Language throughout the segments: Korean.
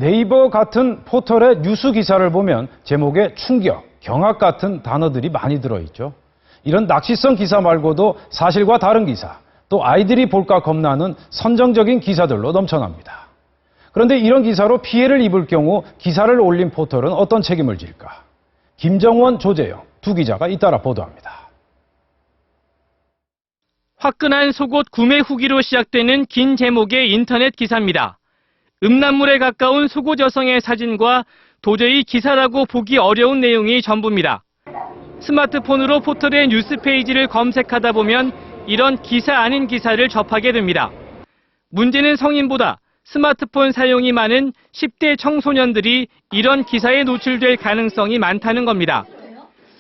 네이버 같은 포털의 뉴스 기사를 보면 제목에 충격, 경악 같은 단어들이 많이 들어있죠. 이런 낚시성 기사 말고도 사실과 다른 기사, 또 아이들이 볼까 겁나는 선정적인 기사들로 넘쳐납니다. 그런데 이런 기사로 피해를 입을 경우 기사를 올린 포털은 어떤 책임을 질까? 김정원, 조재영 두 기자가 잇따라 보도합니다. 화끈한 속옷 구매 후기로 시작되는 긴 제목의 인터넷 기사입니다. 음란물에 가까운 속옷 여성의 사진과 도저히 기사라고 보기 어려운 내용이 전부입니다. 스마트폰으로 포털의 뉴스 페이지를 검색하다 보면 이런 기사 아닌 기사를 접하게 됩니다. 문제는 성인보다 스마트폰 사용이 많은 10대 청소년들이 이런 기사에 노출될 가능성이 많다는 겁니다.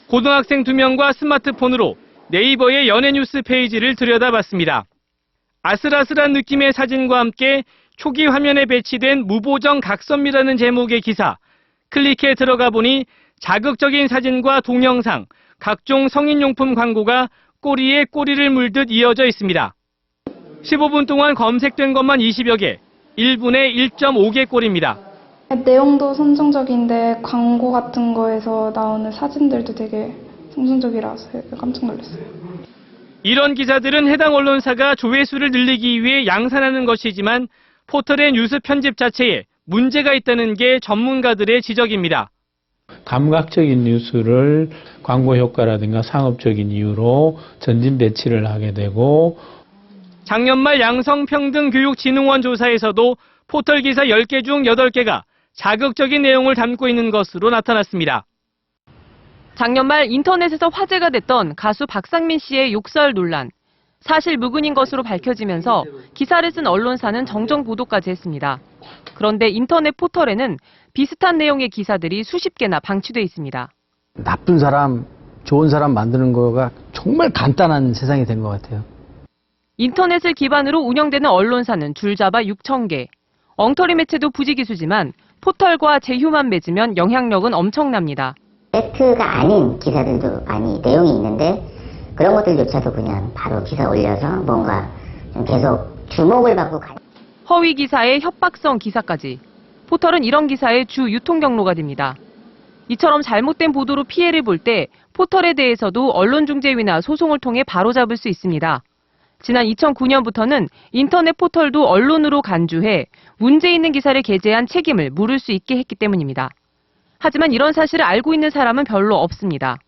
고등학생 2명과 스마트폰으로 네이버의 연예 뉴스 페이지를 들여다봤습니다. 아슬아슬한 느낌의 사진과 함께 초기 화면에 배치된 무보정 각선미라는 제목의 기사. 클릭해 들어가 보니 자극적인 사진과 동영상, 각종 성인용품 광고가 꼬리에 꼬리를 물듯 이어져 있습니다. 15분 동안 검색된 것만 20여 개, 1분에 1.5개 꼴입니다. 내용도 선정적인데 광고 같은 거에서 나오는 사진들도 되게 상징적이라서 깜짝 놀랐어요. 이런 기사들은 해당 언론사가 조회수를 늘리기 위해 양산하는 것이지만 포털의 뉴스 편집 자체에 문제가 있다는 게 전문가들의 지적입니다. 감각적인 뉴스를 광고 효과라든가 상업적인 이유로 전진 배치를 하게 되고 작년 말 양성평등교육진흥원 조사에서도 포털 기사 10개 중 8개가 자극적인 내용을 담고 있는 것으로 나타났습니다. 작년 말 인터넷에서 화제가 됐던 가수 박상민 씨의 욕설 논란. 사실 무근인 것으로 밝혀지면서 기사를 쓴 언론사는 정정 보도까지 했습니다. 그런데 인터넷 포털에는 비슷한 내용의 기사들이 수십 개나 방치돼 있습니다. 나쁜 사람, 좋은 사람 만드는 거가 정말 간단한 세상이 된 것 같아요. 인터넷을 기반으로 운영되는 언론사는 줄잡아 6,000개. 엉터리 매체도 부지기수지만 포털과 제휴만 맺으면 영향력은 엄청납니다. 팩트가 아닌 기사들도 많이 내용이 있는데 그런 것들조차도 그냥 바로 기사 올려서 뭔가 좀 계속 주목을 받고 허위 기사에 협박성 기사까지. 포털은 이런 기사의 주 유통 경로가 됩니다. 이처럼 잘못된 보도로 피해를 볼 때 포털에 대해서도 언론중재위나 소송을 통해 바로잡을 수 있습니다. 지난 2009년부터는 인터넷 포털도 언론으로 간주해 문제 있는 기사를 게재한 책임을 물을 수 있게 했기 때문입니다. 하지만 이런 사실을 알고 있는 사람은 별로 없습니다.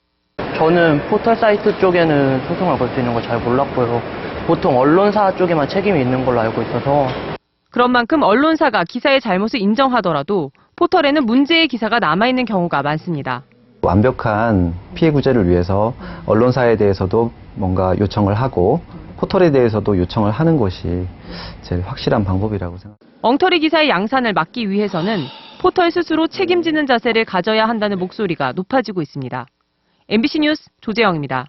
저는 포털 사이트 쪽에는 소송을 걸 수 있는 걸 잘 몰랐고요. 보통 언론사 쪽에만 책임이 있는 걸로 알고 있어서. 그런 만큼 언론사가 기사의 잘못을 인정하더라도 포털에는 문제의 기사가 남아있는 경우가 많습니다. 완벽한 피해 구제를 위해서 언론사에 대해서도 뭔가 요청을 하고 포털에 대해서도 요청을 하는 것이 제일 확실한 방법이라고 생각합니다. 엉터리 기사의 양산을 막기 위해서는 포털 스스로 책임지는 자세를 가져야 한다는 목소리가 높아지고 있습니다. MBC 뉴스 조재영입니다.